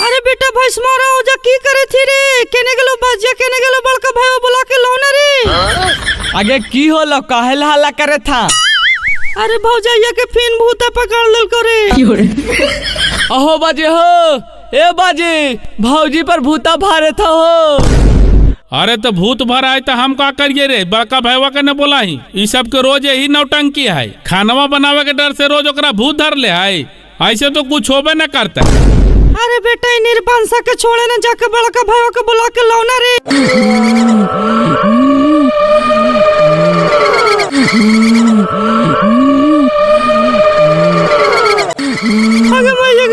अरे बेटा भैंस मारा हो जा की करे थी रे केने गेलो बाजिया केने गेलो बड़का भाई बुला के लौना रे आगे की होलो काहे हल्ला करे था। अरे भौजाइया के फिन भूता पकड़ लेल करे अहो बाजे हो ए बाजे भौजी पर भूता भारे था हो। अरे तो भूत भर आए तो हम का करिए रे बड़का भैया के न बोला ही इस सब के रोज यही नौटंकी है खानवा बनावे के डर से रोज ओकरा भूत धर ले है ऐसे तो कुछ होबे न करता। अरे बेटा निर्बंसा के छोड़े न जाके बड़का भैया के बुला के लौना रे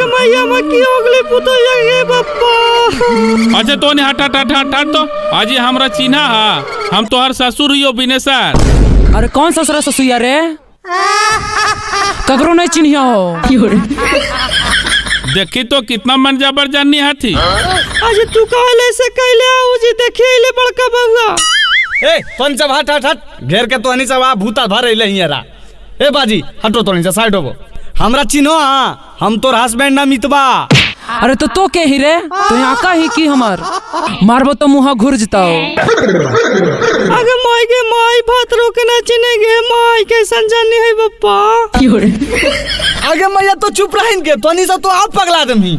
मैया मैं की होगले पुतैया गे बप्पा। अच्छा तो नहीं हट तो आज हमरा चिन्हा हा हम तोहर ससुर हियो बिनेसर। अरे कौन ससुर ससुया रे ककरो नहीं चिन्हिया हो। देखी तो कितना मन जबर जाननी हाथी। आज तू कहले से कहले आऊ जी देखी ले बड़का बउआ ए कौन सब हट घेर के तो नहीं सब आ भूता भरे ले हियरा। ए बाजी हटो तो नहीं साइड होबो हमरा चिन्हो हम तोर हस्बैंड ना मितबा। अरे तो के ही रे तो यहाँ का ही की हमार मारबो तो मुँह घुर जताओ। अगे माई के माई भात रोके ना चिने गे माई कैसन जानी है बप्पा। अगे मैया तो चुप रहिन के तो नहीं सब तो आप पगला दमी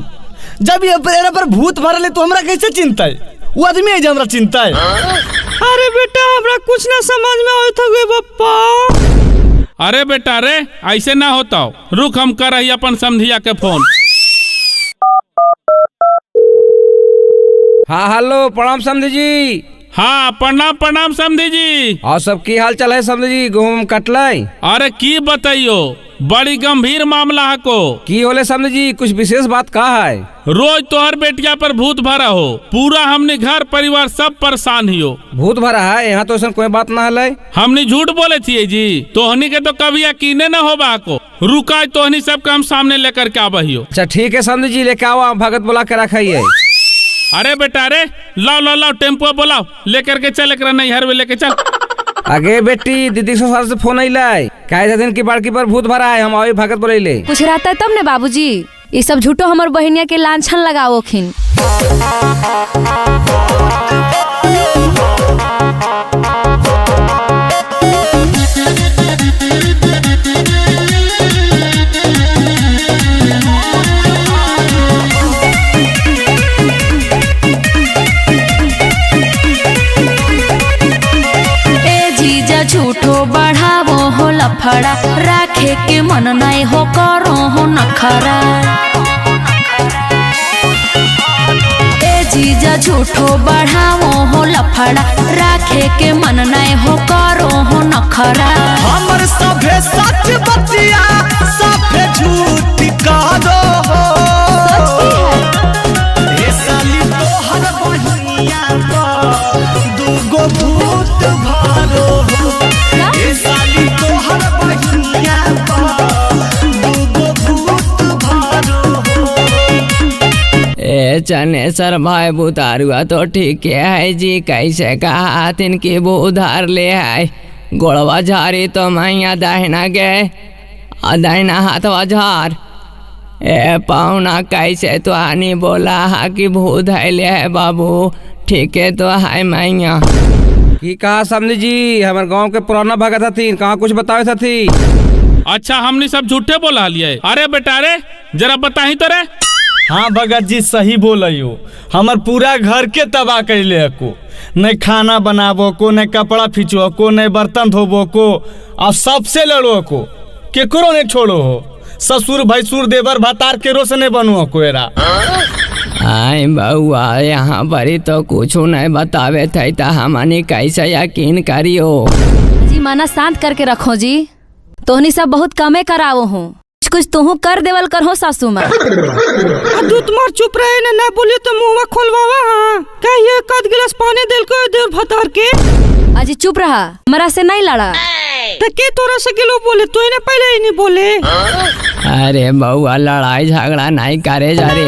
जब ये पर भूत भरले तो हमरा कैसे चिंता है वो आदमी है जो हमरा चिंता है। अरे बेटा हमरा कुछ ना समझ में आए थे गे बप्पा। अरे बेटा रे ऐसे ना होता रुक हम कर रही अपन समधिया के फोन। हाँ हेलो प्रणाम समधी जी। हाँ प्रणाम समधी जी। और सब की हाल चाल है समधी जी गेहूं कटलाई। अरे की बताइयो बड़ी गंभीर मामला है को की होले समधी जी कुछ विशेष बात कहा है। रोज तोहर बेटिया पर भूत भरा हो पूरा हमने घर परिवार सब परेशान हियो। भूत भरा है यहाँ तो ऐसा कोई बात ना है। हमने झूठ बोले थी जी तोहनी के तो कभी यकीन न हो बा को रुका तोहनी सबका हम सामने लेकर के आबहियो। अच्छा ठीक है समधी जी लेके आओ भगत बुला के रखाइए। अरे बेटा रे लाओ टेम्पो बुलाओ लेकर के चल नैहर में लेके चल। आगे बेटी दीदी ससुराल से फोन आई कहे दिन की बाड़की पर भूत भरा है हम अभी भगत बोले कुछ रहता है तब ने बाबूजी ये सब झूठो हमर बहनिया के लांछन लगाओ खिन। झूठो बढ़ावो हो लफड़ा राखे के मन नहीं हो करो हो नखरा। ए जीजा झूठो बढ़ावो हो लफड़ा राखे के मन नहीं हो करो हो नखरा। हमर सभे सच बतिया सभे झूठ कह दो हो। ए साली तोहर बहिनिया पर दूगो भूत भरो हो। ए साली तोहर बहिनिया पर दूगो भूत भरो हो। ए चनेसर भाई बुतारुआ तो ठीक है जी कैसे कहा इनकी वो उधार ले है गोड़वा झारी तो मैया दाहिना गए दाहिना हाथवा झार। ए पाहुना कैसे तो आनी बोला हा कि भूत है ले है बाबू ठीक है तो है मैया। की कहा समधी जी हमारे गांव के पुराना भगत थी कहाँ कुछ बतावे थी। अच्छा हमने सब झूठे बोला लिए। अरे बेटा रे जरा बताही तो रे। हाँ भगत जी सही बोलियो हमर पूरा घर के तबाह कैले को नहीं खाना बनाबो को नहीं कपड़ा खींचो को नहीं बर्तन धोबो को और सबसे लड़ो को केकरो नहीं छोड़ो हो। ससुर भैसुर देवर भतार के रोस नहीं बनो को एरा। आई बउआ यहाँ पर तो कुछ नहीं बतावे थे तो हमनी कैसे यकीन करियो। जी माना शांत करके रखो जी तोहनी सब बहुत कमे करावो हूँ कुछ तुहू कर देवल कर हो सासू माँ। दूध मार चुप रहे ना बोलिए तो मुँह खोलवावा। हाँ कहिए कद गिलास पानी दिल को देव भतार के। अजी चुप रहा मरा से नहीं लड़ा तो के तोरा से किलो बोले तो इन्हें पहले ही नहीं बोले। अरे बउआ लड़ाई झगड़ा नहीं करे जा रे।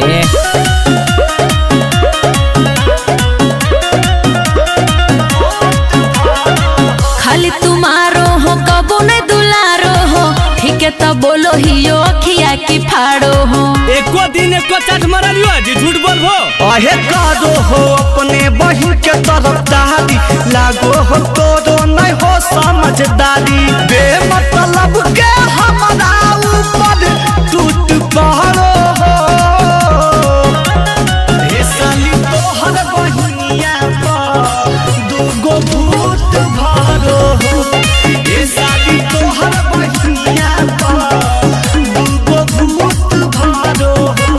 खाली तुम्हारो हो कबो नहीं दुलारो हो ठीक है तो बोलो ही यो अखिया की फाड़ो हो। एको दिन एको चाट मरलियो जी झूठ बोलबो। अहे कादो हो अपने बहिन के तरफ दादी लागो हो तोरो नहीं हो समझदारी बेमतलब के हमारा ऊपर टूट पहाड़ो हो। हे साली तोहर बहिनिया पर दूगो भूत भारो हो। हे साली तोहर बहिनिया पर दूगो भूत भारो हो।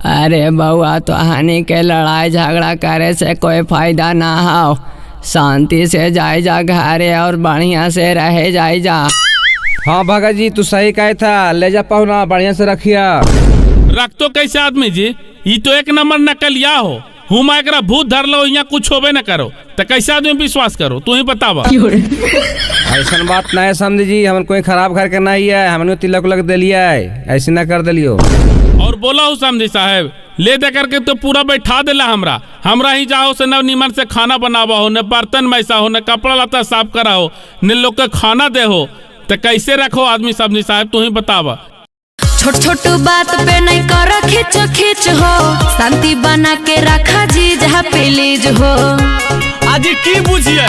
अरे बउआ तो हानि के लड़ाई झगड़ा करे से कोई फायदा ना हो। शांति से जाए जा घरे और बढ़िया से रहे जाए जा। हाँ भगत जी तू सही कहे था, ले जा पाहुना बढ़िया से रखिया। रख तो कैसे आदमी जी, ये तो एक नंबर नकलिया हो। हुमा एकरा भूत धर लो यहाँ कुछ होबे न करो तो कैसे आदमी विश्वास करो, तू ही बतावा। ऐसा बात ना है समझ जी, हमन कोई खराब घर के नहीं है, हमने तिलक उलक दिलिया है, ऐसे ना कर दिलियो। और बोला हूँ समझी साहब, ले दे करके तो पूरा बैठा देला हमरा ही जाओ से न नीमन से खाना बनावा हो, न बर्तन मैसा हो, न कपड़ा लता साफ करा हो, न लोग के खाना दे हो, तो कैसे रखो आदमी समझी साहब, तू ही बतावा। छोट छोट बात पे नहीं कर खींच खींच हो, शांति बना के रखा जी जहाँ प्लीज हो। आज की बुझिए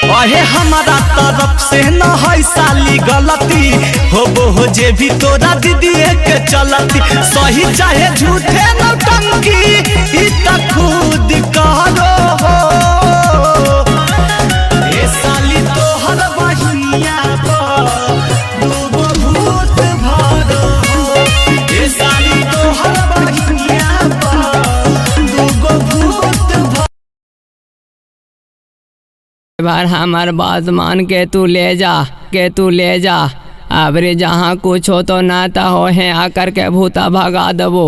अहे हमारा तरफ से न है साली गलती हो जे भी तोरा दीदी के चलती सही चाहे झूठे नौटंकी ई त खुद करो हो। ए साली तोहर बहिनिया पर दूगो भूत भारो हो। ए साली तोहर बहिनिया पर दूगो भूत भारो। बार हमार बात मान के तू ले जा अबरे जहाँ कुछ हो तो नाता हो है आकर के भूता भगा दबो।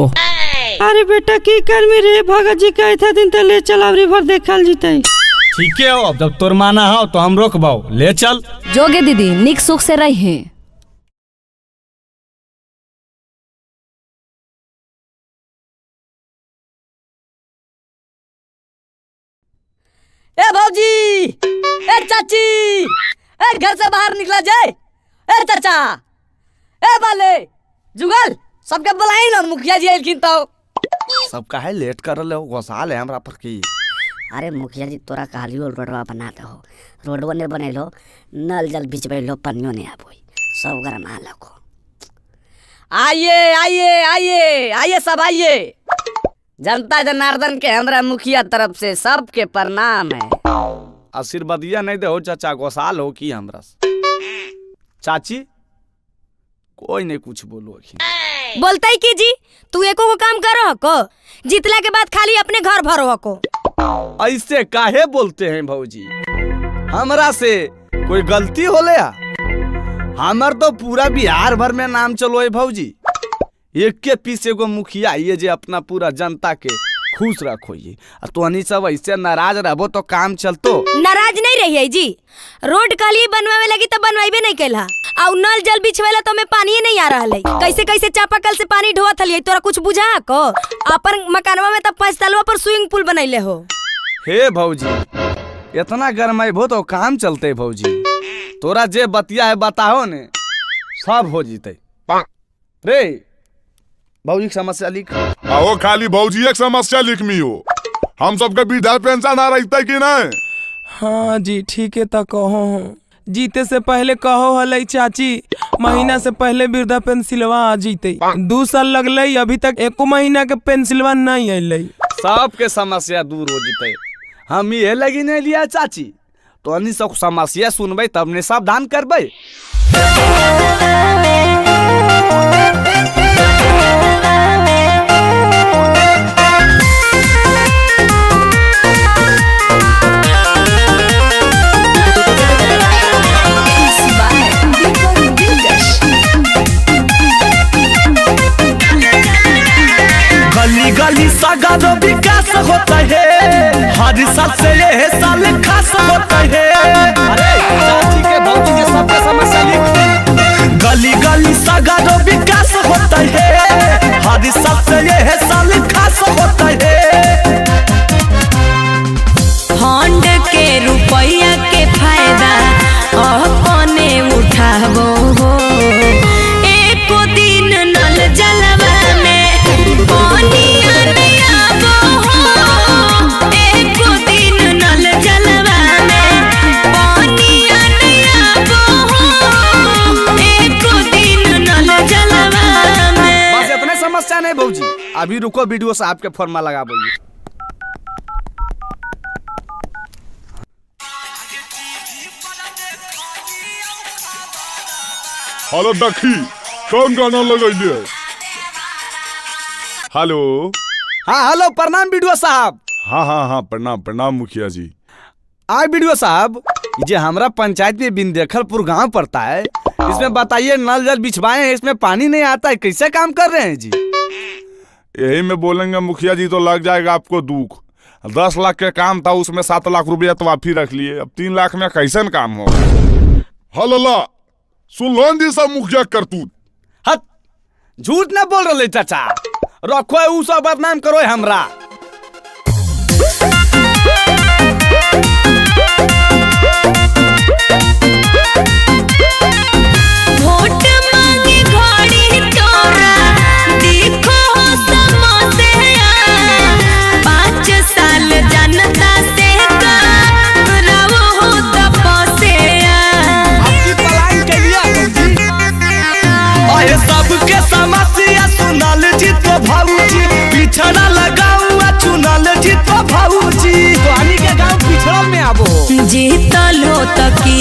अरे बेटा की कर मेरे भगत जी कहे था दिन तो ले चल अब रिवर देखल जीते। ठीक है, अब जब तोर माना हो तो हम रोकबाओ, ले चल। जोगे दीदी निक सुख से रही। ए भौजी, ए चाची, ए घर से बाहर निकला जाए। ए चाचा, ए बाले, जुगल, सबके बुलाई ना मुखिया जी आइलखिन तो। सब काहे लेट कर ले गोसा ले हमरा पर की। अरे मुखिया जी तोरा कहलियो रोडवा बना दो, रोडवा ने बनेलो, नल जल बिचबैलो, पनियो नहीं आबोई, सब गरमा लको। आइए आइए आइए आइए सब आइए। जनता जनार्दन के हमरा मुखिया तरफ से सबके प्रणाम है। आशीर्वादिया नहीं दे हो चाचा, गोसाल हो की हमरा चाची कोई नहीं कुछ बोलो। बोलते की जी तू एको को काम करो हको, जीतला के बाद खाली अपने घर भरो हको। ऐसे काहे बोलते हैं भौजी, हमरा से कोई गलती होले या? हमर तो पूरा बिहार भर में नाम चलो है भौजी। एक के पीछे को मुखिया ये जे अपना पूरा जनता के खुश रखो ये, तो अनी सब ऐसे नाराज रहो तो काम चलतो। नाराज नहीं रही है जी, रोड कली बनवावे लगी तो बनवाइबे नहीं कैला, और नल जल बिछवेला तो में पानी नहीं आ रहा है। कैसे कैसे चापाकल से पानी ढोवत हलिए, तोरा कुछ बुझा को? अपन मकानवा में तब 5 तलवा पर स्विमिंग पूल बनैले हो। हे भौजी इतना गरमाइबो तो काम चलते भौजी, तोरा जे बतिया है बताओ ने सब हो जीते। रे भौजी की समस्या लिख। आओ खाली भौजी एक समस्या लिख मियो, हम सबके वृद्धा पेंशन आ रही कि नहीं? हाँ जी ठीक है तो कहो, जीते से पहले कहो हले चाची, महीना से पहले वृद्धा पेंसिलवा आ जीते। 2 साल लगले अभी तक एको महीना के पेंसिलवा नहीं अले। सबके समस्या दूर हो जीते, हम ये लगी नहीं लिया चाची, तो अन्य सब समस्या सुनबे तब ने सावधान करबे। गली गली सगारो विकास होता है, हर साल से ये साल खास होता है। अरे चाची के भौजी के सबका समस्या लिख। गली गली सगारो विकास होता है, हर साल से ये साल खास होता है। फंड के रुपया के फायदा अपने उठावो हो, अभी रुको, वीडियो साहब के फॉर्मा लगा बोलिए। हेलो दखी, कौन गाना लगैले? हेलो। हाँ हेलो, प्रणाम वीडियो साहब। हाँ प्रणाम प्रणाम मुखिया जी। वीडियो साहब, जो हमारा पंचायत में बिंदेखलपुर गांव पड़ता है, इसमें बताइए नल जल बिछवाए हैं, इसमें पानी नहीं आता है, कैसे काम कर रहे हैं जी? यही में बोलेंगे मुखिया जी तो लग जाएगा आपको दुख। 10 लाख के काम था, उसमें 7 लाख रुपया तो माफी रख लिए, अब 3 लाख में कैसे काम हो? हल्ला सुन लो जी सब मुखिया करतूत। हट, झूठ न बोल रहे चाचा, रखो उ सब बदनाम करो हमरा। वोट मांगे घड़ी तोरा, देखो समोसिया, 5 साल जनता से करावो हो तपस्या। आपकी पलायन के लिया अरे सबके समस्या सुनल जी तो भाऊजी, पिछड़ा लगाऊआ चुनल जी तो भाऊजी, तोहनी के गांव पिछड़ा में आबो। जीतल हो तो की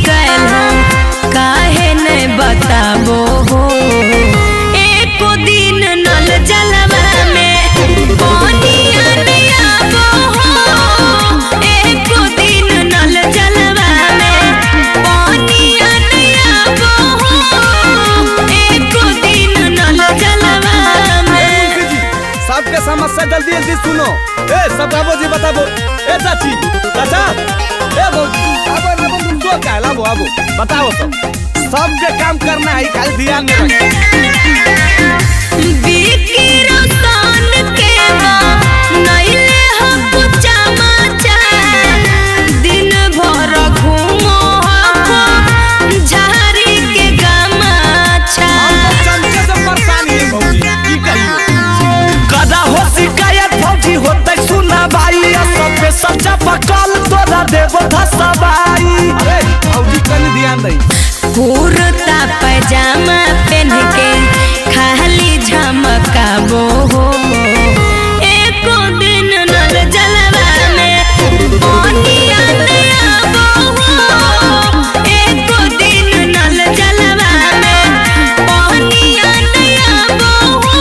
कैल हो, काहे नहीं बताबो हो। एको दिन नल जलवा में पानी नहीं आबो हो, एको दिन नल जलवा में पानी नहीं आबो हो, एको दिन नल जलवा में। सबके समस्या जल्दी जल्दी सुनो। ए सब बाबू जी बताबो। ए चाची, चाचा, ए भौजी, आबो तुम जो कहला आबो बताओ सब। सबके काम करना है, खाली ध्यान में बिकी रोशन के नइले हो कुछ समाचार, दिन भर घूमो हो झाड़ी के गमाछा। चंचे से परेशानी है भौजी, की कहियो कदा हो शिकायत भौजी होते सुना भाई, सब पे सच्चा पकल तोरा देबो धसबाई। अरे भौजी कनी ध्यान दई। कुर्ता पैजामा पहन के खाली झमकाबो हो, एको दिन नल जलवा में पानी नहीं आबो हो, एको दिन नल जलवा में पानी नहीं आबो हो,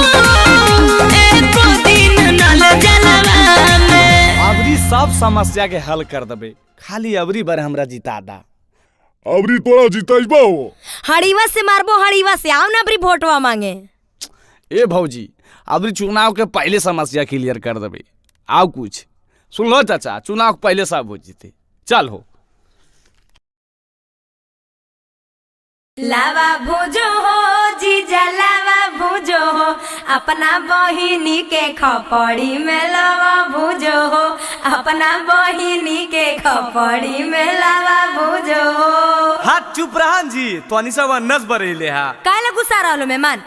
एको दिन नल जलवा में। अबरी सब समस्या के हल कर देबे, खाली अबरी बार हमरा जिता दा। अबरी तोरा जीतैबो हो। हड़ीवा से मारबो, हड़ीवा से आओ ना अबरी वोटवा मांगे। ए भौजी, अबरी चुनाव के पहले समस्या क्लियर कर देबे। आओ कुछ सुन लो चाचा, चुनाव के पहले सब हो जीते। चल हो लावा भूजो हो जीजा, लावा भूजो हो, अपना बहिनी के खपड़ी में लावा भूजो हो, अपना बहिनी के खपड़ी में लावा भूजो हो। हाथ चुप रहन जी, तोनी सब नस बरेले हा। काहे गुस्सा रहलो मेहमान?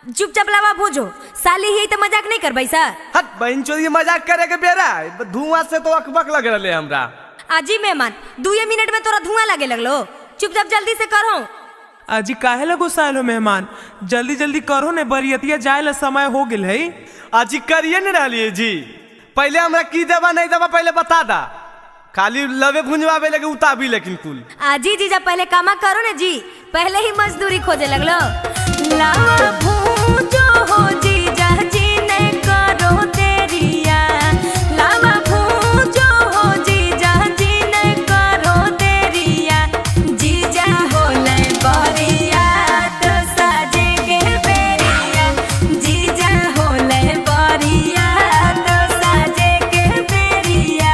चुपचाप लावा भूजो, साली ही तो मजाक नहीं करबै सर। हट बहन चोरी, मजाक करे के बेरा धुआं से तो अकबक लग रहे हमरा। आजी मेहमान 2 मिनट में तोरा धुआं लगे लगलो, चुपचाप जल्दी से करो। अजी काहे ला गुस्साइल हो मेहमान, जल्दी जल्दी करो ने, बरियतिया जाए ला समय हो गेल है। अजी करिए न रहिए जी, पहले हमरा की देवा नहीं देवा पहले बता दा। खाली लवे भुंजवावे लगे उताबी, लेकिन कुल आजी जीजा पहले कामा करो ने जी, पहले ही मजदूरी खोजे लगलो। लावा भूजो हो जीजा जी ने करो देरिया, लावा भूजो हो जीजा जी ने करो देरिया, जीजा होले बरिया तो साजे के बेरिया, जीजा होले बरिया तो साजे के बेरिया।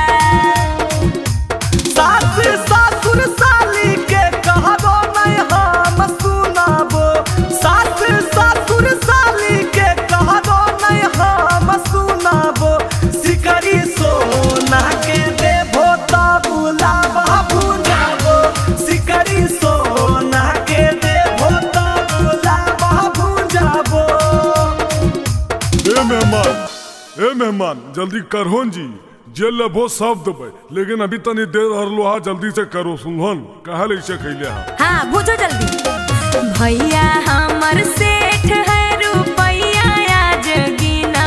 सास सासुर साली के कहबो नहीं हम सुनाबो, सास सासुर साली के कहबो नहीं हम सुनाबो, सिकरी सोना के देबो तो बुलावा भुंजाबो, सिकरी सोना के देबो तो बुलावा भुंजाबो। ए मेहमान जल्दी करहोन जी, जेल लेबो सब देबै, लेकिन अभी तनी देर हरलो हा, जल्दी से करो सुनहन, कहा ऐसे कैले हा। हाँ भूजो जल्दी। भैया हमर सेठ है रुपैया आज गिना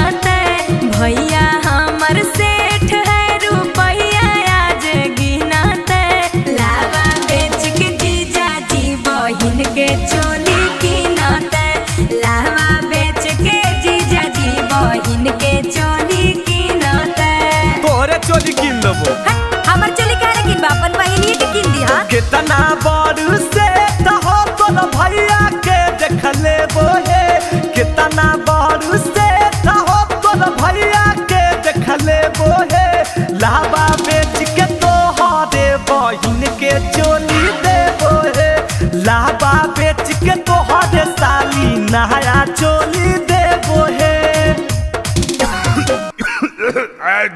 नया चोली देबो हे।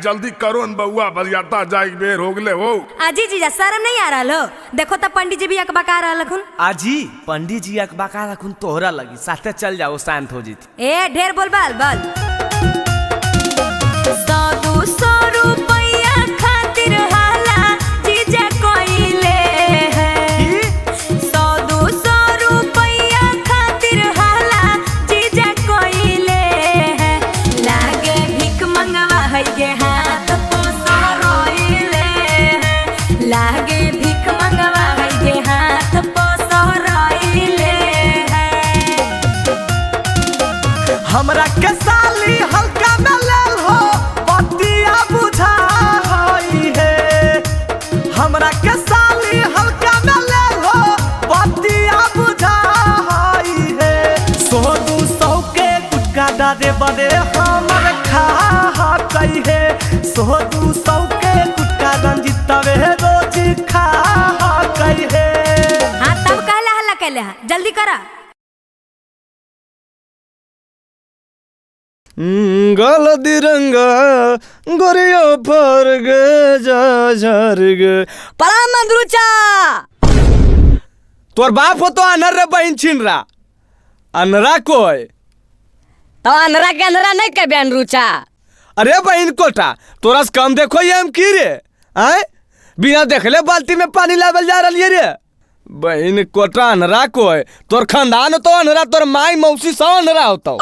जल्दी करो न बउआ, बरियाता जाए बेर हो गले हो। अजी जीजा शर्म नहीं आ रहा हो? देखो तो पंडित जी भी अकबका रहा लखुन। आजी पंडित जी अकबका रखुन तोहरा लगी, साथे चल जाओ शांत हो जीती। ए ढेर बोल बल 100-200 रुपया खातिर हाला जीजा कोइले है। 100-200 रुपया खातिर हाला जीजा कोइले है। लागे भीख मंगवा है गे हाथ पोसा रोइले है। लागे भीख मंगवा है गे हाथ पोसा रोइले है। हमरा के साली हल्का में लेल हो, बतिया बुझा होई है। हमरा के साली हल्का में लेल हो, बतिया बुझा होई है। 100-200 के गुटका डारे बड़े हमर खा कई है। 100-200 के गुटका रंजितवे रोज खा कई है। हाँ तब कहला हल्ला कहले हा, जल्दी करा। गल दिरंगा गोरियो पर गे जा झर गे। पराम मंदरुचा तोर बाप हो तो अनर रे बहन छिन रहा अनरा कोई तो अनरा के अनरा नहीं के बहन रुचा। अरे बहन कोटा तोरा से कम देखो ये हम की रे आए बिना देखले बाल्टी में पानी लावल जा रही रे। बहन कोटा अनरा कोई तोर खानदान तो अनरा, तोर माई मौसी सब अनरा होता।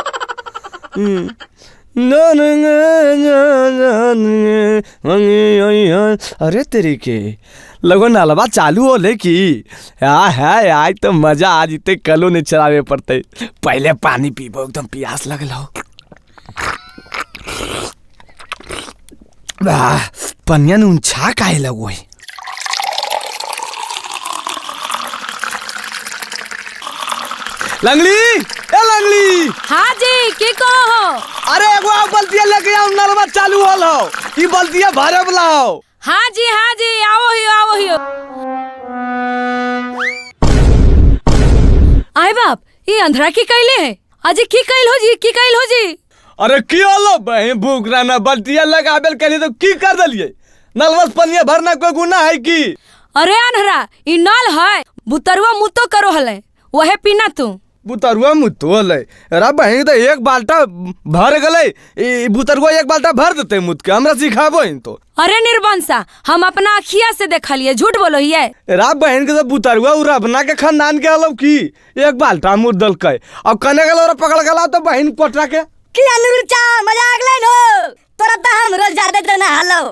अरे तेरी के लगो नालबा चालू हो ले की है आज तो मजा आ जीते, कलो नहीं चलावे पड़ते। पहले पानी पीबो, एकदम प्यास लगल हो। पनिया नून छा काहे लगो है। लंगली ए लंगली। हाँ जी की कहो? अरे एगो बल्टिया लेके आओ, नलवा चालू होल हो, ई बल्टिया भरे वाला हो। हाँ जी आओ ही। आए बाप ये अंधरा की कैले है? अजी की कैल हो जी? अरे की होलो बहन भूख रहना, बल्टिया लगाबेल कहली तो की कर दलिए? नलवा से पनिया भरना कोई गुनाह है की? अरे अनहरा ई नल है, बुतरुआ मुतो करो हले, वहे पीना तू। बुतरुआ मुतो हले? अरे बहन तो एक बाल्टा भर गले, बुतरुआ एक बाल्टा भर देते मुत के, हमरा सिखाबो इन तो। अरे निर्बंसा हम अपना अखिया से देखलिए, झूठ बोलो ही है। रा बहन के तो बुतरुआ उरबना के खानदान के अलग की एक बाल्टा मुत दल के, अब कने गलो पकड़ गला तो बहन कोटरा के की अनुरुचा मजाक ले नो, तोरा तो हम रोज जा देत ना हालो।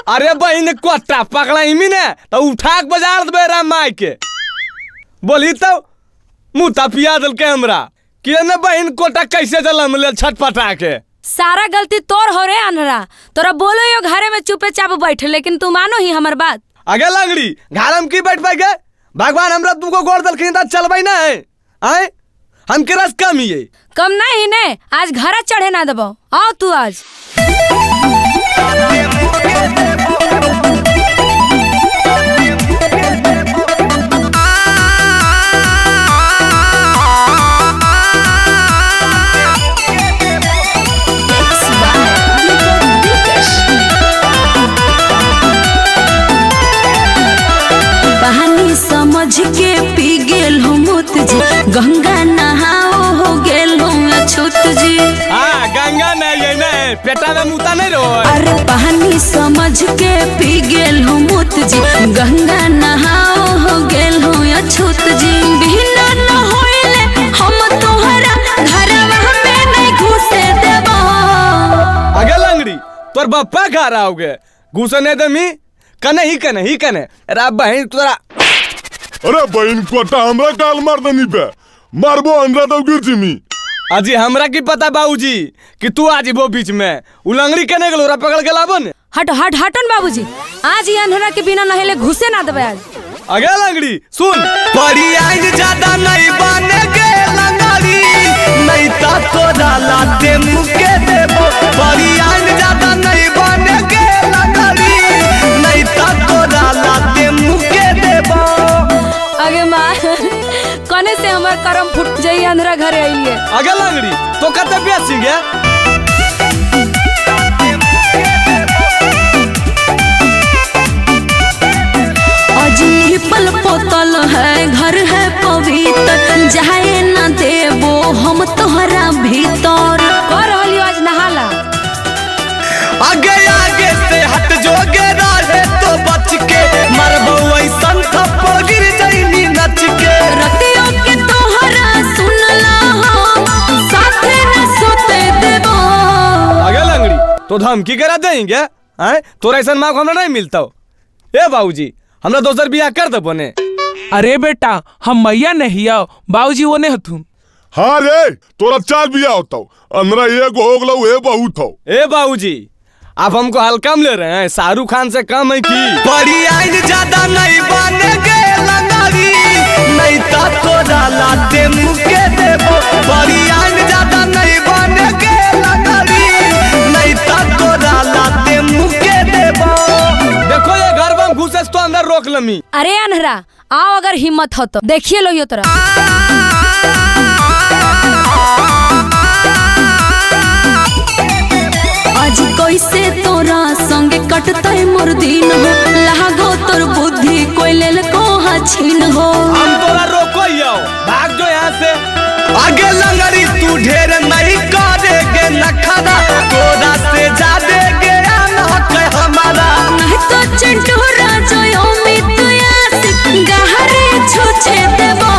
अरे बहन कोटा पकड़ा इमी ने तो उठा के बाजार देबे राम माई के। बोली तो मुता पिया दल के हमरा कि न बहन कोटा कैसे जलम ले छटपटा के। सारा गलती तोर हो रे अनहरा, तोरा बोलो यो घरे में चुपे चाप बैठ, लेकिन तू मानो ही हमर बात। आगे लंगड़ी घर में की बैठ पाए गे, भगवान हमरा तुमको गोड़ दल खिंदा चलबै ना है आए, हम के रस कम ही है। कम नहीं ने, आज घरा चढ़े ना देबो, आओ तू आज। बहानी समझ के पी गेल हो मुत जी, गंगा नहाओ हो गेल हो अछूत जी। गंगा नहीं है ना, पेटा में मुता नहीं रो। अरे बहानी समझ के पी गेल हो मुत जी, गंगा नहाओ हो गेल हो अछूत जी। बिना न होइले हम तोहरा घरवा में नहीं घुसे देबो। आगे लंगड़ी तोर बप्पा घर आओगे, घुसने दमी कने ही कने रा बहन तोरा। अरे बहन कोटा हमरा काल मार दनी पे मारबो अंदर तो गिर जिमी। अजी हमरा की पता बाबूजी कि तू आज वो बीच में उलंगड़ी कने गलो रा पकड़ के लाबो ने। हटन बाबूजी, आज ये अंधरा के बिना नहेले घुसे ना देबे आज। आगे लंगड़ी सुन, परी आइन ज्यादा नहीं बने गे लंगड़ी, नहीं ता तोरा लाते मुके देबो। परी आइन ज्यादा नहीं बने गे लंगड़ी, नहीं ता तोरा लाते मुके देबो। आगे माँ कने से हमर करम फुट जाई अंधरा घरे आइए। आगे लंगड़ी तो कते बेसी गे। अजी पल पोतल है घर है पवित्र, जाए न देबो हम तोहरा भीतर। कर हलियो आज नहाला। आगे आगे से हट जोगे रहे तो बच के, मरबो ऐसन थप्पड़ गिर जाइनी नच के। रतियों के तोहरा सुनला हम, साथे न सोते देबो। आगे लंगड़ी तो धमकी करा देंगे हैं? तोरा ऐसा माँ को हमरा नहीं मिलता हो। ए बाबूजी हमरा दोसर बियाह कर दे बने। अरे बेटा हम मैया नहीं आओ, बाबूजी वो नहीं हथुन। हाँ रे तोरा 4 बिया होता अंदर एक हो गलो ए बहुत हो। ए बाबूजी आप हमको हल्का में ले रहे हैं, शाहरुख खान से कम है की? बड़ी आइन ज्यादा नहीं बनेगे लंगड़ी, नहीं ता तोरा लाते मुके देबो। बड़ी आइन ज्यादा नहीं बनेगे लंगड़ी, नहीं ता तोरा लाते मुके देबो। देखो ये घर में घुसे तो अंदर रोक लमी। अरे अनहरा आओ, अगर हिम्मत हो तो देखिए लो यो तोरा। आज कैसे तोरा संगे कटतै मोर दिन हो, लागो तोर बुद्धि कोई लेल कोहा छीन हो। हम तोरा रोको भाग जो यहाँ से। आगे लंगड़ी तू ढेर नहीं करेगे नखरा, तोरा से ज्यादा ज्ञान है हमारा। नहीं तो चिंटूरा जो अमित यासिक गहरे छुछे देबो।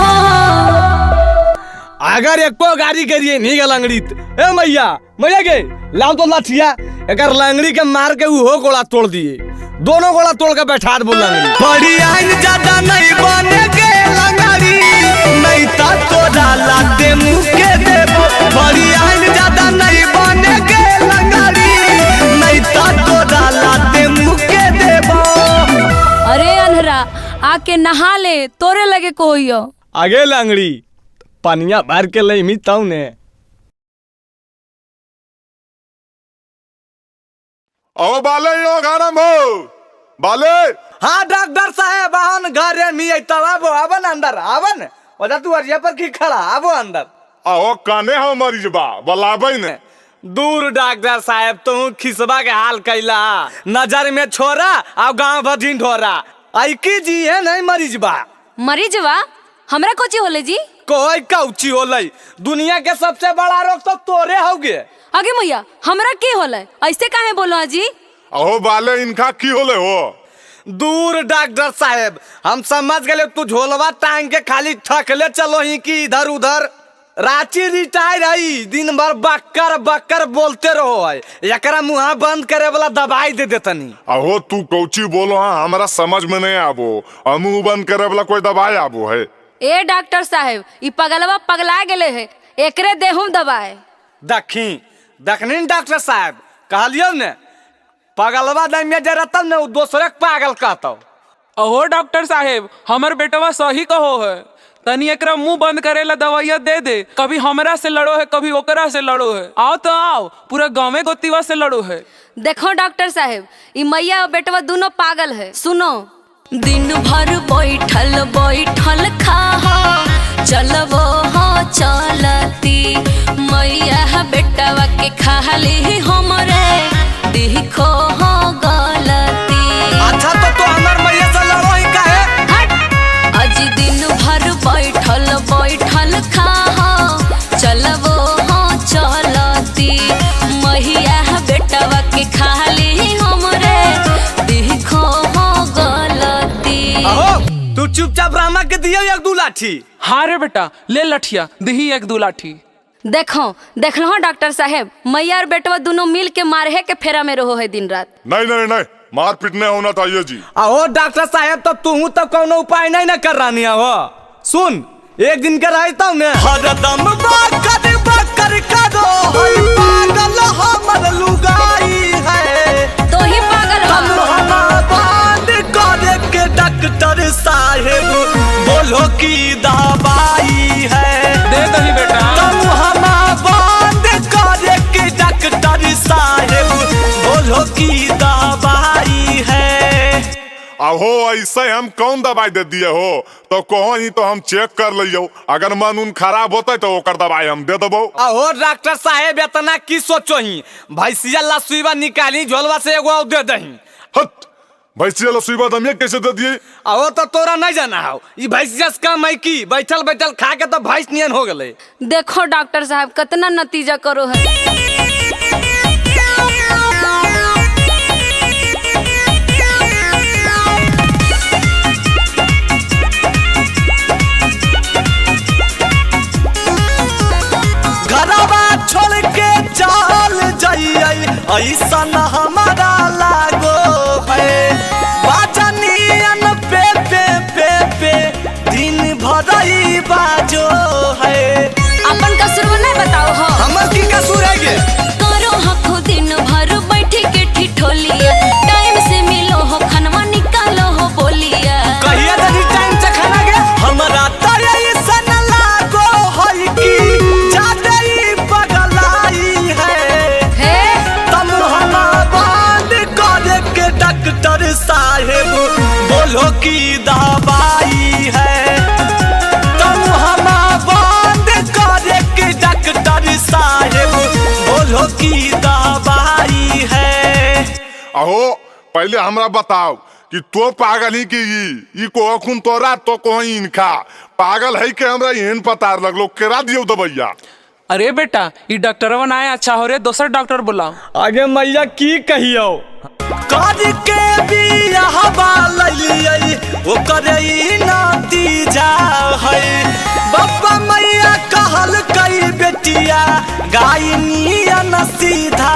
अगर एको गाड़ी करिए नहीं लंगड़ी ए मैया मैया गे लाओ तो लाठिया, अगर लंगड़ी के मार के वो गोला तोड़ दिए, दोनों गोला तोड़ के बैठा दे लंगड़ी। बड़ी आइन ज्यादा नहीं बनेगे लंगड़ी, नहीं ता तोरा लाते मुके देबो। बड़ी आइन ज्यादा नहीं बनेगे लंगड़ी, नहीं ता तोरा लाते मुके देबो। अरे अनहरा आके नहा ले, तोरे लगे कोइयो। आगे लंगड़ी पनिया भर के ले मिताऊ ने। ओ बाले यो गरम हो बाले। हाँ डॉक्टर साहब आवन घरे मी तब आबो आवन अंदर आवन। ओदा तू अरिया पर की खड़ा आबो अंदर। आओ काने हो मरीज बा बलाबै ने। दूर डॉक्टर साहब तू खिसबा के हाल कैला, नजर में छोरा और गांव भर ढिंढोरा। आई की जी है नहीं मरीज बा। मरीज बा हमरा कोची होले जी? कोई कौची होले, दुनिया के सबसे बड़ा रोग तो तोरे होगे। आगे मैया हमरा के होले, ऐसे काहे बोलो जी? अहो बाले इनका की होले हो? दूर डॉक्टर साहब हम समझ गए तू झोलवा टांग के खाली थकले चलो ही कि इधर उधर। रांची रिटायर आई, दिन भर बक्कर बक्कर बोलते रहो है, एकरा मुँह बंद करे वाला दवाई दे देतनी। अहो तू कौची बोलो हाँ हमरा समझ में नहीं आबो, मुँह बंद करे वाला कोई दवाई आबो है? ए डॉक्टर साहब ई पगलवा पगला गेले है, एकरे देहुम दवाई। दखनी डॉक्टर साहब कहलियो ने पगलवा दई में जरतम ने दूसरे पागल कहतो। अहो डॉक्टर साहेब हमर बेटवा सही कहो है, तनी एकरा मुंह बंद करेला दवाइया दे दे। कभी हमरा से लड़ो है, कभी ओकरा से लड़ो है। आओ तो आओ, पूरा गाँव में गोतीवा से लड़ो है। देखो डॉक्टर साहब ई मैया और बेटवा दोनों पागल है। सुनो, दिन भर बैठल बैठल खा चलबो हो चलती, मैया बेटवा के खाली हमरे देखो हो गलती। अच्छा तो हमर मैया से लड़ो ही काहे? आज दिन भर बैठल बैठल खा चलबो हो चलती, मैया बेटवा के खाली हमरे देखो हो गलती। अहो तू चुपचाप रामा के दियो एक दू लाठी। हाँ रे बेटा ले लठिया दही एक दो लाठी। देखो देखलो डॉक्टर साहब मैया और बेटवा दोनों मिल के मारे के फेरा में रहो है दिन रात। नहीं नहीं नहीं मार पीटने होना चाहिए जी। अहो डॉक्टर साहब तो तू तो कोनो उपाय नहीं ना कर रानी हो। सुन एक दिन के रहता ने हरदम बकर बकर करो है, पागल हमर लुगाई है। तो ही पागल हो। हम बांध करे के डॉक्टर साहब बोलो की दवाई है। दे दही बेटा। डॉक्टर साहब बोलो की दवाई है। अब अहो ऐसे हम कौन दवाई दे दिए हो, तो कहो ही तो हम चेक कर लियो, अगर मन उन खराब होता तो ओकर दवाई हम दे देबो। अहो डॉक्टर साहेब इतना की सोचो ही, भैंसिया लसुईबा निकाली झोलवा से एगो दे दही। हट, भैंसिया लसुईबा दमिया कैसे दे दिए? अहो तो तोरा नहीं जाना हो, ई भैंसिया से काम है की बैठल बैठल खा के तो भैंस नियन हो गले। देखो डॉक्टर साहब कितना नतीजा करो है। घरवा छोड़ के चल जाइए ऐसा न हमारा लागो है, बाजनियन पे पे पे पे दिन भर ही बाजो है। अपन कसूर नहीं बताओ हो, हमर की कसूर है ये? करो हको दिन भर बैठी के ठिठोलिया, टाइम से मिलो हो खनवा निकालो हो बोलिया। कहिया तनी टाइम से खाना गे, हमरा त ऐसा न लागो है कि ज्यादा ही पगलाई है। तम हमा बांध करे के डॉक्टर साहेब बोलो की दवाई है। तम हमा बांध करे के डॉक्टर साहेब बोलो की दवाई है। अहो पहले हमरा बताओ कि तो पागल ही की ई को खून तोरा तो कोई इनका पागल है के हमरा यहन पता लगलो केरा दियो दबैया। अरे बेटा ये डॉक्टरवा ना है अच्छा हो रे, दूसरा डॉक्टर बुलाओ। आगे मैया की कहियो कर के बियाहवा लइलियै ओकर ई नतीजा है। बाबा मैया कहल कई बेटिया गाय नियन सीधा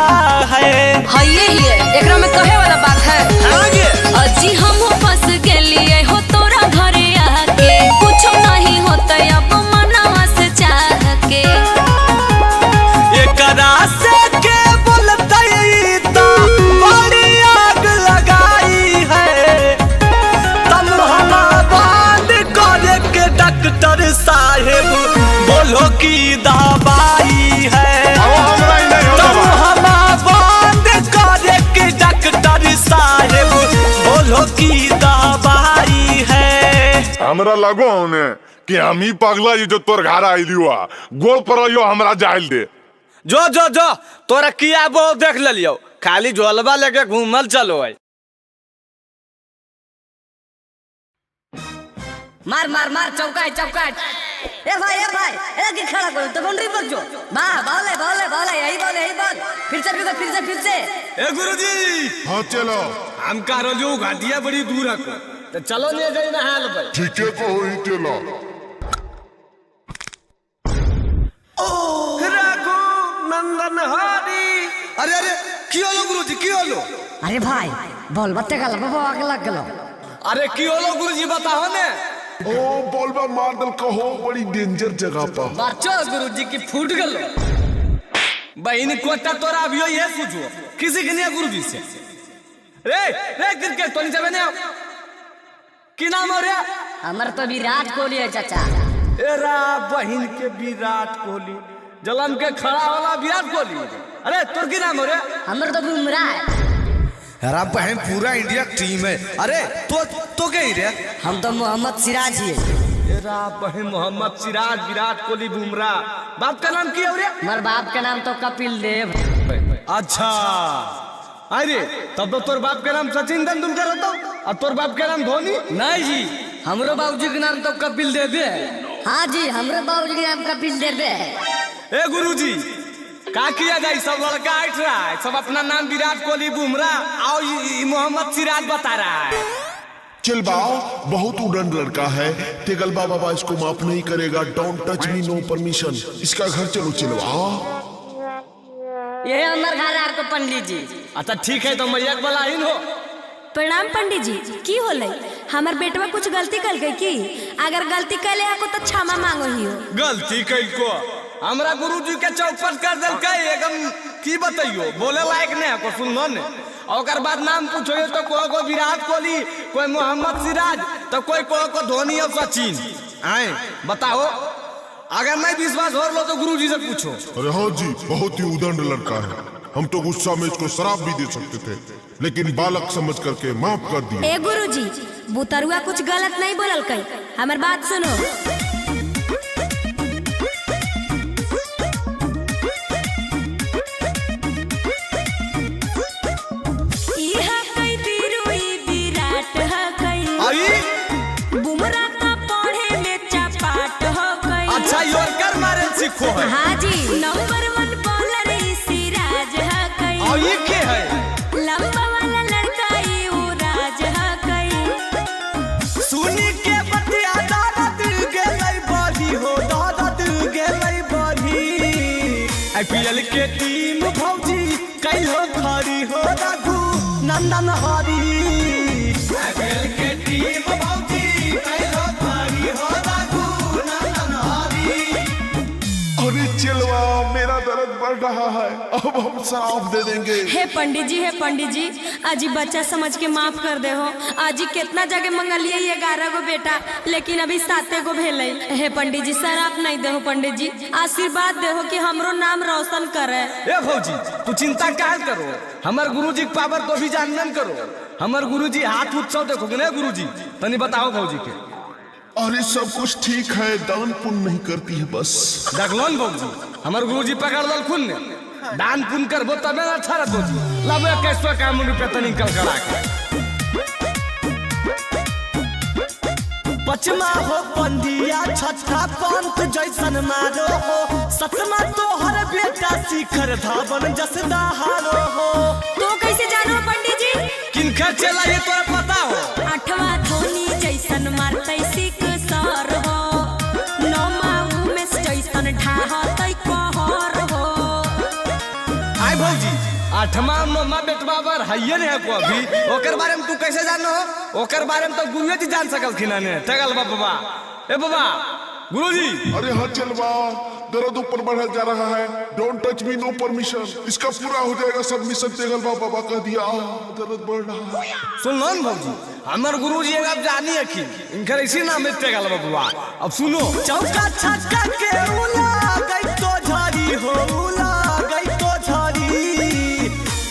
है। हाँ ये ही है, एकरा में कहे वाला बात है। आगे अजी हम फंस गेलिए हो तोरा घरे आके, कुछ नहीं होता अब मनवा से चाह के। एकरा से के बोलतै तो बड़ी आग लगाई है। तम हमा बांध करे के डॉक्टर साहेब बोलो की दवाई है। तम हमा बांध करे के डॉक्टर साहेब बोलो की दवाई है। हमरा लगो होने कि हम ही पगला जो तोर घर आइलियो गोल पर हमरा जाइल दे। जो जो जो तोरा किया वो देख लियो, खाली झोलवा लेके घूमल चलो है। मार मार मार चौकाट चौकाट। ए भाई ए कि खड़ा करो तो बाउंड्री पर जो बॉल यही बॉल फिर से। ए गुरुजी हाँ चलो हम का रोजू घाटिया बड़ी दूर है तो चलो ले जाई ना हाल भाई। ठीक है तो ही चलो। रघु नंदन हरी। अरे अरे की होलो गुरुजी की होलो? अरे भाई बॉल बत्ते का बाबा आगे लग गलो। अरे की होलो गुरुजी बताओ ने। ओ बॉल बा मार दल कहो बड़ी डेंजर जगह पर। बच्चो गुरुजी की फूट गलो। बहनी कोटा तोरा अभियो ये पूछो किसी के नहीं गुरुजी से। रे क्रिकेट तो नहीं जावे ने की नाम हो रे? हमर तो विराट कोहली है चाचा। एरा बहन के विराट कोहली जलन के खड़ा वाला विराट कोहली। अरे तोर की नाम हो रे? हमर तो बुमराह है। अरे बहन पूरा इंडिया टीम है। अरे तो क्या ही रे? हम तो मोहम्मद सिराज ही है। एरा बहन मोहम्मद सिराज विराट कोहली बुमराह। बाप का नाम क्या हो रे? हमारे बाप का नाम तो कपिल देव। अच्छा अरे तब तो तोर बाप का नाम सचिन तेंदुलकर होता और तोर बाप का नाम धोनी? नहीं जी हमरो बाबूजी के नाम तो कपिल देव है। हाँ जी हमरे बाबूजी के नाम कपिल देव है। ए गुरुजी का किया जाए? सब लड़का आठ रहा है, सब अपना नाम विराट कोहली बुमराह और मोहम्मद सिराज बता रहा है। चल बाओ बहुत उड़न लड़का है, तेगल बाबा इसको माफ नहीं करेगा। Don't touch me, no permission. इसका घर चलो चलवाओ। ये हमारे घर आपको पंडित जी। अच्छा ठीक है तो मैया वाला इन हो। प्रणाम पंडित जी। की होले? हमार बेटवा कुछ गलती कर गई की? अगर गलती कैले को तो क्षमा मांगो ही हो। गलती कई को हमरा गुरुजी के चौपट कर दल के एकदम की बताइयो बोले लायक नहीं को सुनो ने। और बाद नाम पूछो तो कोई को विराट कोहली, कोई मोहम्मद सिराज, तो कोई को धोनी और सचिन। आए बताओ अगर नहीं विश्वास हो लो तो गुरुजी से पूछो। अरे हाँ जी बहुत ही उदंड लड़का है। हम तो गुस्सा में इसको शराब भी दे सकते थे लेकिन बालक समझ करके माफ कर दिए। ए गुरुजी बुतरुआ कुछ गलत नहीं बोलल कहीं, हमार बात सुनो। बुमरा का पढ़े में चपाट हो गई। अच्छा योरकर मारे सीखो है। हाँ जी, नंबर 1 बॉलर सिराज है कई। और ये के है? लंबा वाला लड़का युवराज है कई। सुनी के बतिया दादा दिल गेलै बाजी हो, दादा दिल गेलै बाजी। आईपीएल के टीम भौजी कई हो खड़ी हो राघु नंदन हरी। आईपीएल के टीम भौजी कई हो खड़ी हो राघु नंदन हरी। अरे चिलवा मेरा दर्द बढ़ रहा है, अब हम साफ दे देंगे। हे पंडित जी, आजी बच्चा समझ के माफ कर दे हो। आजी कितना जगह मंगलिए 11 गो बेटा, लेकिन अभी 7 गो भेले। हे पंडित जी शराब नहीं दे हो, पंडित जी आशीर्वाद दे हो कि हमरो नाम रोशन करे। ए भौजी तू चिंता क्या करो, हमार गुरुजी के पावर तो भी जानन करो। हमार गुरुजी हाथ उत्सव देखो ने गुरुजी, तनी बताओ भौजी के। अरे सब कुछ ठीक है, दान पुण्य नहीं करती है बस। देखलोन भौजी हमार गुरुजी पकड़ दल खुन ने, दान पुण्य करबो तबे अच्छा रहतो जी। लाबो 21 काम रुपया तनी निकल करा के। पचमा हो पंडिया छठा पंथ जैसन मारो हो, सतमा तो हर बेटा शिखर धावन जस दहारो हो। तो कैसे जानो पंडित जी? किनका चला ये तोरा पता हो? 8वां धोनी जैसन मारतै सिक सर हो, 9वां उमेश जैसन ढाहतै कहर हो। आय भौजी 8वां 9वां बेटवा बर हइये ने को अभी, ओकर बारे में तू कैसे जानो हो? ओकर बारे में तो गुरुजी जी जान सकल खिना ने। तगल बाबा ए बाबा गुरुजी। अरे हाँ चिलवा, दर्द ऊपर बढ़ा जा रहा है। Don't touch me, no permission. इसका पूरा हो जाएगा सबमिशन। तेगल बाबा कह दिया दर्द बढ़ रहा है। सुन लो भौजी हमार गुरुजी अब जानी है कि इनकर इसी नाम है तेगल बाबा। अब सुनो चौका छक्का के उला गई तो झाड़ी हो, उला गई तो झाड़ी।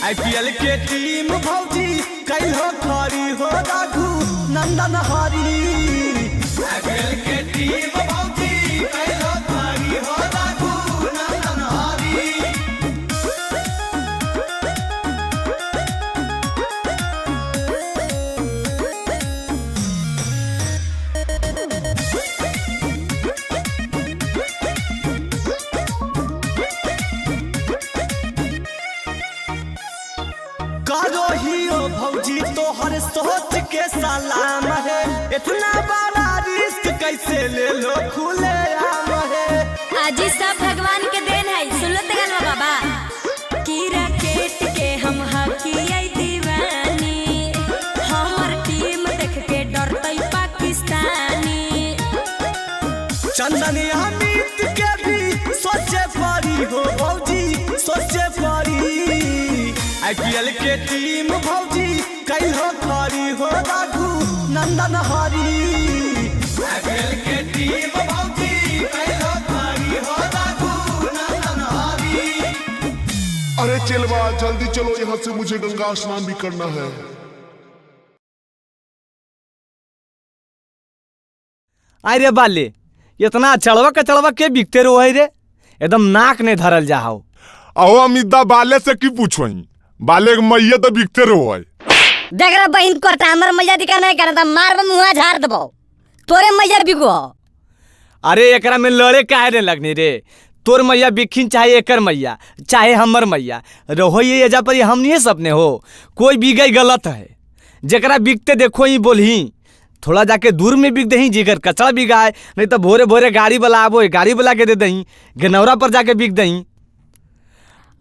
आईपीएल के टीम भौजी कई हो खड़ी हो राघु नंदन हरी। आईपीएल के टीम भौजी कई हो खड़ी हो राघु नंदन हरी। करो ही ओ भौजी तो हर सोच के सलाम है, इतना बड़ा रिस्क कैसे ले लो खुले आम है। आजी सब भगवान के देन है। सुन लो तेगल बाबा की रकेट के हम हकियै दीवानी, हमर टीम देख के डरतै पाकिस्तानी। चंदनी अमित के भी सोचे पड़ी हो भौजी, सोचे पड़ी। आईपीएल के टीम भौजी कई हो खड़ी हो राघु नंदन हरी। आईपीएल के टीम भौजी कई हो खड़ी हो राघु नंदन हरी। अरे चिलवा जल्दी चलो यहाँ से, मुझे गंगा स्नान भी करना है। अरे बाले इतना चढ़वा के बिकते रहो है रे, एकदम नाक ने धरल जाओ। अहो अमिता बाले से की पूछो, बाले के मैया तो बिकते रहो है। देख रहा बहन को हमर मैया दिखा नहीं करता, मार मुँह झाड़ दबो, तोरे मैया बिको। अरे एकरा में लड़े काहे ने लगनी रे, तोर मैया बिखिन चाहे एकर मैया चाहे हमर मैया रहो, ये एजा पर हम नहीं सपने हो। कोई भी गई गलत है, जकरा बिकते देखो ही बोलही, थोड़ा जाके दूर में बिक दही, जिगर कचरा बिगाए, नहीं तो भोरे भोरे गाड़ी वाला आबो, गाड़ी वाला के दे दही, गनौरा पर जाके बिक दही।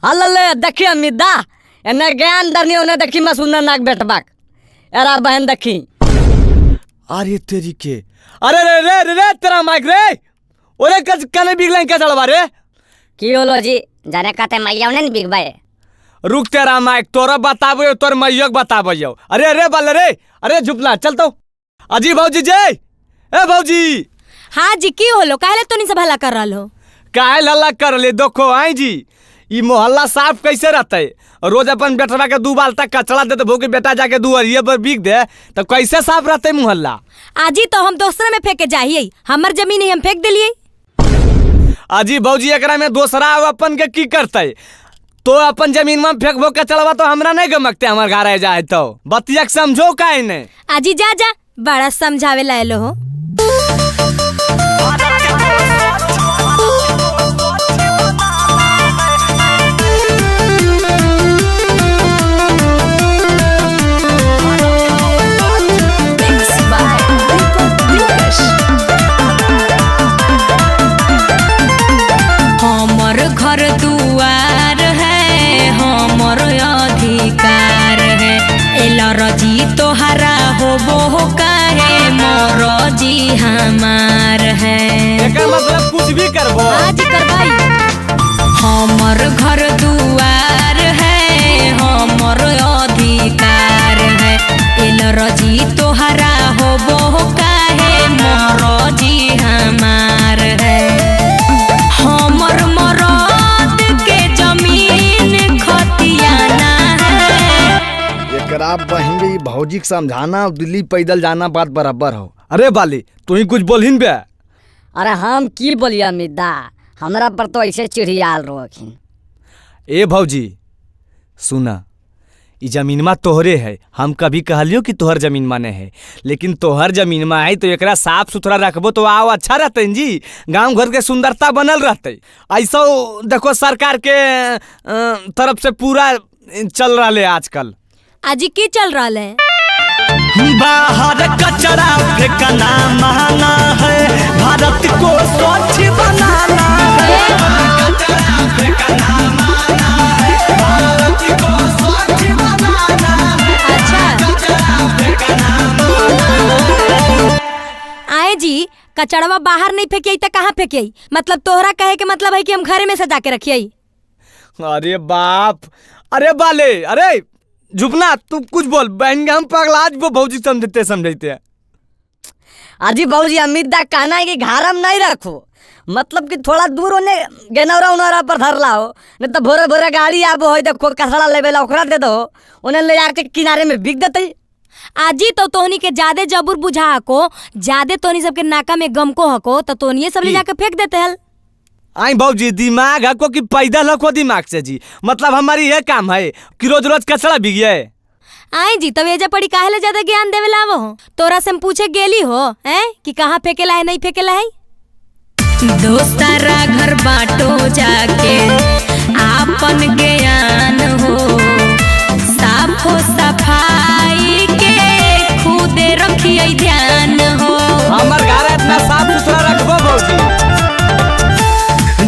हल्ले देखी अमिदा एने ज्ञान दरनी उन्हें देखी मैं सुनना नाक बैठबाक एरा बहन देखी। अरे तेरी के, अरे रे रे रे, रे तेरा माइक रे, ओरे कने बिगलाई क्या चढ़वा रे? की होलो जी, जाने कहते मैया ने बिगबाए। रुक तेरा माइक, तोरा बताबो तोर मैया के बताबो। अरे अरे बाले रे, अरे झुपला चल तो। अजी भौजी जय, ए भौजी। हाँ जी की होलो, काहे तोनी से भला कर रहलो? काहे लल्ला कर ले, देखो आई जी ई मोहल्ला साफ कैसे रहते? रोज अपन बेटवा के 2 बाल्टा कचरा दे देबो कि बेटा जाके दुआरिये पर बिक दे तो कैसे साफ रहते मोहल्ला? आजी तो हम दूसरे में फेंके जाइए, हमर जमीन ही हम फेंक दिलिए। अजी भौजी एकरा में दूसरा अपन के की करते? तो अपन जमीन में फेंकबो कचड़वा तो हमरा नहीं गमकते, हमार घर आ जाए तो बतिया समझो काहे ने? आजी जा जा, बड़ा समझावे लायलो हो। हमर घर दुआर है, हमर अधिकार है, एलर्जी तोहरा होबो काहे, मोरजी हमार है। एकर मतलब कुछ भी करबो? आज करबाई। हमर घर दुआर है, हमर अधिकार है, एलर्जी तोहरा होबो काहे, मोरजी हमार है। हमर मरद के जमीन खतियाना है। एकरा बहन भी भौजी के समझाना दिल्ली पैदल जाना बात बराबर हो। अरे बाली तू ही कुछ बोलहिन बे? अरे हम की बोलिए अमिता, हमरा पर तो ऐसे चिड़ियाल रोखिन। ए भौजी सुना, ई जमीनमा तोहरे है, हम कभी कहलियो कि तोहर जमीन माने है, लेकिन तोहर जमीनमा है तो एकरा साफ सुथरा रखबो तो आओ अच्छा रहते जी, गांव घर के सुंदरता बनल रहते। ऐसा देखो सरकार के तरफ से पूरा चल रहा है आजकल। आजी की चल रहा है? बाहर कचरा फेंकना महंगा है, भारत को स्वच्छ बनाना है। कचरा फेंकना महंगा है, भारत को स्वच्छ बनाना है। अच्छा आए जी, कचड़वा बाहर नहीं फेंकिए तो कहाँ फेंकिए? मतलब तोहरा कहे के मतलब है कि हम घरे में सजा के रखिए? अरे बाप, अरे बाले, अरे झुपना तू कुछ बोल, बहन हम पगला आज वो भौजी समझते हैं। अजी भौजी अमिता कहना है कि घर में नहीं रखो, मतलब कि थोड़ा दूर होने गेनौरा उनौरा पर धरला हो, नहीं तो भोरे भोरे गाड़ी आबो हो तो कचरा लेवेला ओकरा दे दो, उन्हें ले जाके किनारे में बिक देते। आजी तो तोहनी के ज्यादा जबूर बुझा को, ज्यादा तोहनी सबके नाका में गम को हको तो तोहनी सब ले जाके फेंक देते हल। आई भौजी दिमाग हको कि पैदल हको दिमाग से जी, मतलब हमारी ये काम है कि रोज रोज कचरा बिगिए। आई जी तब एजा पड़ी काहे ले ज्यादा ज्ञान देवे लावो हो? तोरा से हम पूछे गेली हो हैं कि कहाँ फेंकेला है नहीं फेंकेला है? दोस्तारा घर बाटो जाके आपन ज्ञान हो, साफो सफाई के खुदे रखिए ध्यान हो। हमार घर इतना साफ सुथरा रखबो भौजी।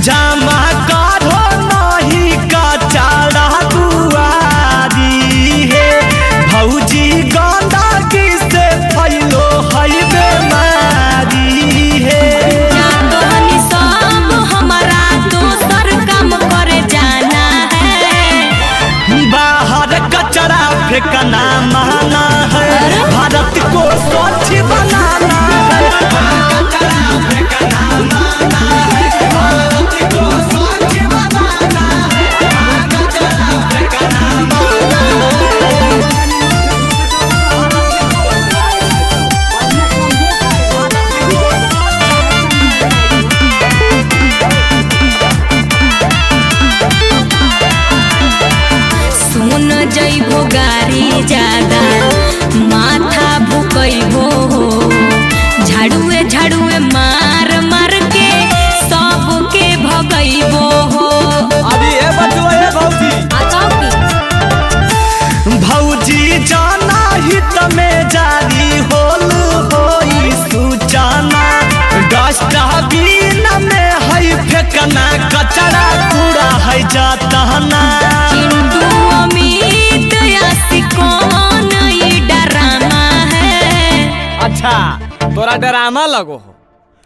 जामा काढ़ो नहीं कचरा दुआरी है, भौजी गंदगी से फैलो है बीमारी है। तोहनी सब हमारा दोसर काम करे जाना है। बाहर कचरा फेंकना महंगा है, भारत को स्वच्छ बनाना है। कचरा फेंकना महंगा है, भारत को स्वच्छ बनाना है। कचरा फेंकना महंगा है। सुन जइबो गारी ज्यादा, माथा भुकइबो हो, झाड़ुए झाड़ुए मार मार के सबके भगइबो हो। अभी ये बचो ये भौजी। भौजी जाना ही तमें जारी होल होई सूचना, डस्टबिन में है फेंकना कचरा कूड़ा है जातना। चिंटू अमित यासिकोन ई डरामा है। अच्छा तोरा डरामा लगो हो।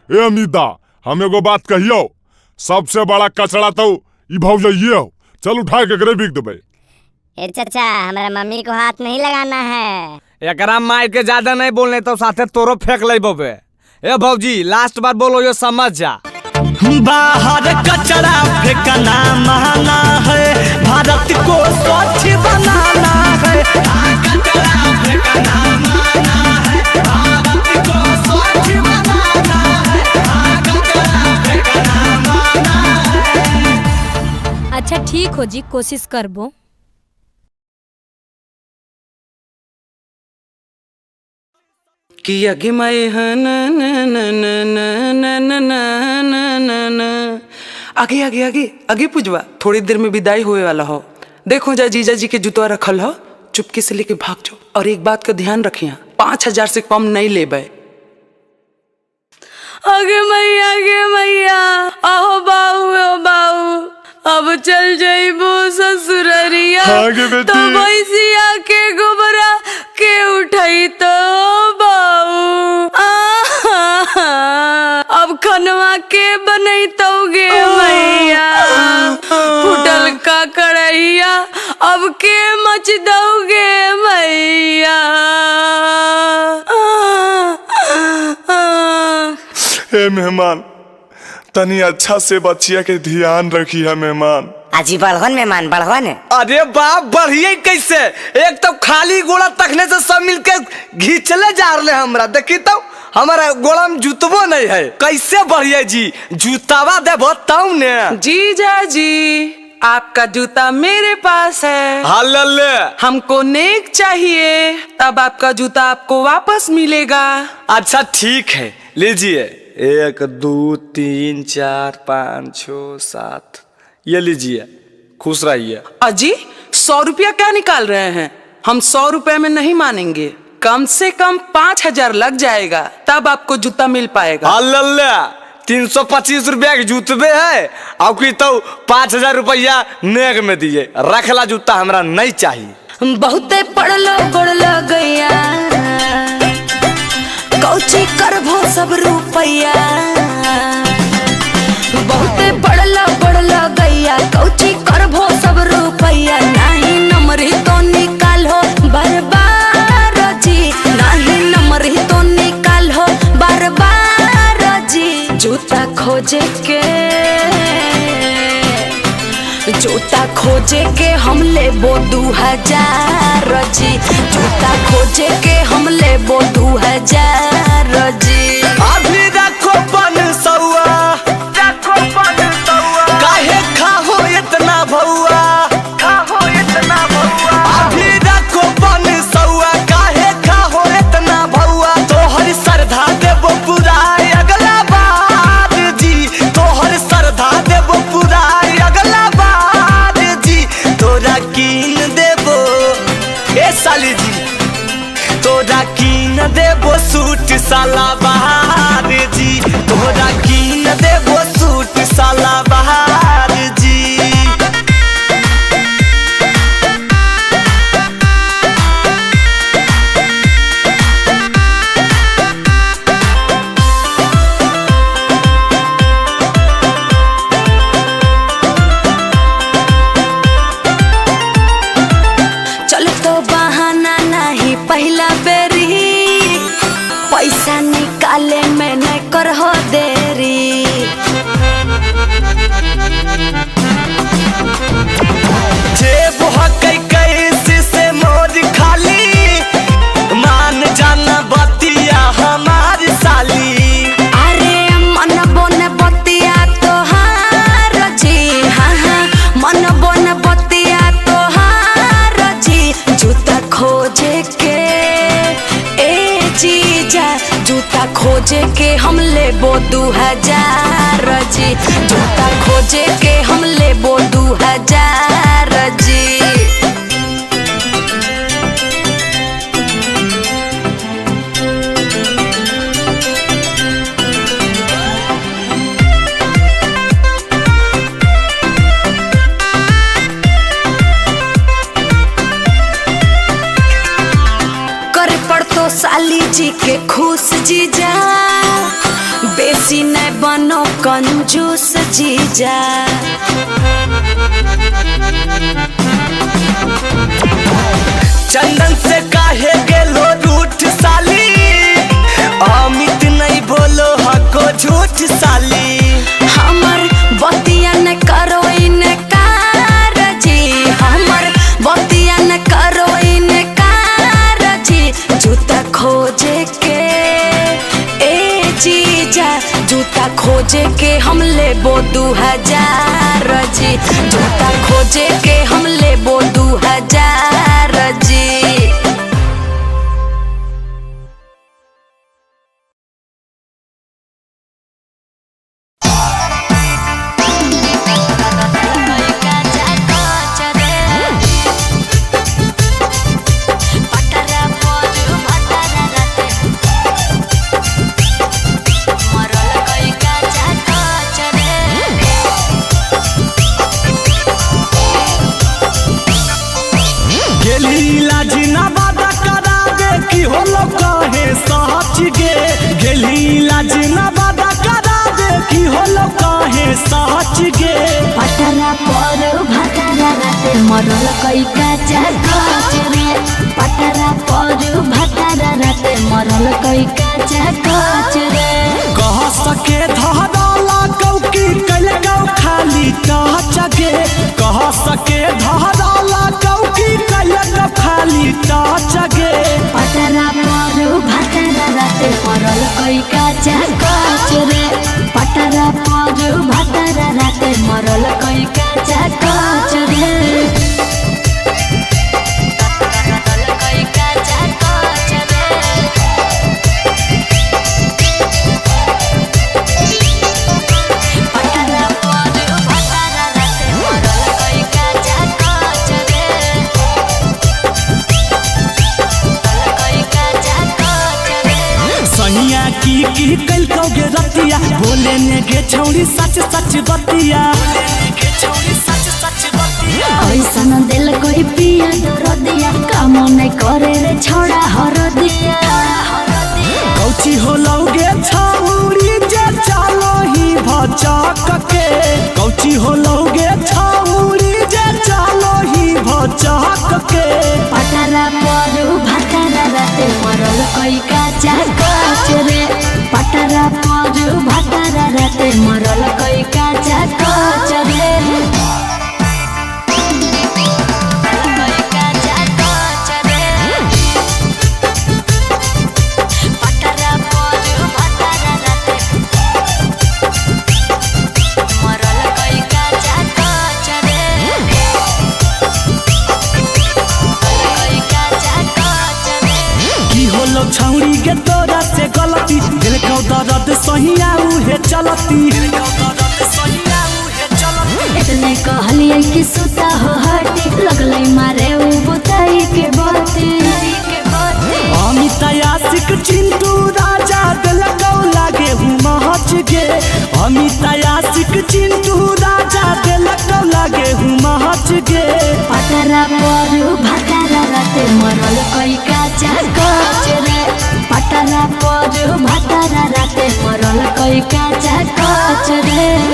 ए अमिता हम एगो बात कहियो, सबसे बड़ा कचरा तो ई भौजाइये हो, चल उठा के करे बिक देबे। ए चाचा हमारा मम्मी को हाथ नहीं लगाना है। एकरा मार के ज्यादा नहीं बोलने तो साथे तोरो फेंक ले बबे। ए भौजी लास्ट बार बोलो यो समझ जा। बाहर कचरा फेंकना महंगा है, अच्छा ठीक हो जी, कोशिश करबो। कि अगे मैं आगे आगे आगे आगे पूजवा, थोड़ी देर में विदाई होए वाला हो। देखो जा जीजा जी के जूतवा रखल हो, चुपके से लेके भाग जाओ। और एक बात का ध्यान रखिए, 5,000 से कम नहीं लेबे। आगे मैया आहो बाऊ अब चल जाइबो ससुररिया। तो भैंसिया के गोबरा के उठाई तो बाऊ। अब खनवा के बनई तो गे मैया, फुटल का कढ़ैया अब के मच दोगे मैया। हे मेहमान, तनी अच्छा से बच्चिया के ध्यान रखी है मेहमान। अजी बढ़वन मेहमान बढ़वन। अरे बाप बढ़िए कैसे, एक तो खाली गोड़ा तकने से सब मिलके घींचले जा रहे हमरा। देखी तो हमारा गोड़ा में जूतबो नहीं है, कैसे बढ़िया जी जूतावा दे बताऊ ने। जीजा जी आपका जूता मेरे पास है। हालले हमको नेक चाहिए, तब आपका जूता आपको वापस मिलेगा। अच्छा ठीक है, लीजिए। 1 2 3 4 5 6 7, ये लीजिए, खुश रहिए। अजी 100 रुपया क्या निकाल रहे हैं? हम 100 रुपए में नहीं मानेंगे, कम से कम 5,000 लग जाएगा, तब आपको जूता मिल पाएगा। हालले 325 रुपया के जूतबे है, आपकी तो 5,000 रुपया नेक में दिए। रखला जूता हमरा नहीं चाहिए। बहुते पड़लो गैया, कौची करभो सब रुपैया। बहुते पड़लो गैया, कौची करभो सब रुपैया। नहीं नमरी तो निकालो बरबार जी, नहीं नमरी तो निकालो बरबार जी। जूता खोजे के हम लेबो 2,000 जी। जूता खोजे के हम लेबो 2,000 जी। अभी रखो 500, काहे खाहो इतना भौआ, अभी रखो 500, काहे खाहो इतना भौआ। तोहर श्रद्धा देबो पूरा अगला बार जी, तोहर श्रद्धा देबो पूरा अगला बार जी। तोरा कीन देबो ए साली जी, तोरा कीन देबो सूट सलवार जी, तोरा कीन देबो सूट सलवार जी। चल तो बहाना नहीं पहला बेरी, पैसा निकाले में नहीं करहो देरी। जेब हकै कैसे से मोर खाली, मान जाना बतिया हमार साली। अरे मन बोन बतिया तोहार जी, हाँ मन बोन बतिया तोहार जी। जूता खोजे के ए जीजा, जूता खोजे के हम लेबो 2,000 जी। जूता खोजे के हम लेबो 2,000 जी। कर पड़तो साली जी के खुश जीजा, बेसी नहीं बनो कंजूस जीजा। चंदन से काहे गेलो रूठ साली, अमित नहीं बोलो हको झूठ साली। हमर बतिया न करो इनकार जी, हमर बतिया न करो इनकार जी। जूता खोजे के ए जीजा, जूता खोजे के हम लेबो 2,000 जी। जूता रोजे के हम लेबो 2000 जी। पटरा पर भटरा राते मरल कई काचा काच रे। पटरा पर भटरा राते मरल कई काचा काच रे। कह सके धराला कौकी कैले गौ खाली टच गे। कह सके धराला कौकी कैले गौ खाली टच गे। पटरा पर भटरा राते मरल कई काचा काच रे। पटरा पर भटरा राते मरल कई काचा काच रे। कई काचा काच रे। पटरा पर भटरा राते मरल कई काचा काच रे। कई काचा काच रे। सनिया की कैल कौगे रतिया बोले ने गे छौड़ी सच सच बतिया। ऐसन दिल कोई पिया दर दिया काम नहीं करे रे छोड़ा हर दिया। कौची हो लौगे छौड़ी जे चलो ही भचक के। कौची हो लौगे छौड़ी जे चलो ही भचक के। पटरा पर भटरा राते मरल कई काचा काच रे। पटरा पर भटरा राते मरल कई काचा काच रे। छौड़ी के तोरा से गलती दिल को दर्द सहिया उहे चलती। इतने कहलिए कि सुता हो हटी लगले मारे उ बुताई के बाती। अमित आशिक चिंटू राजा दिल को लागे हूँ महच गे। अमित आशिक चिंटू राजा दिल को लागे हूँ महच गे। पटरा पर भटरा राते मरल कई काचा काच रे। पटरा पर भटरा राते मरल कई काचा काच रे।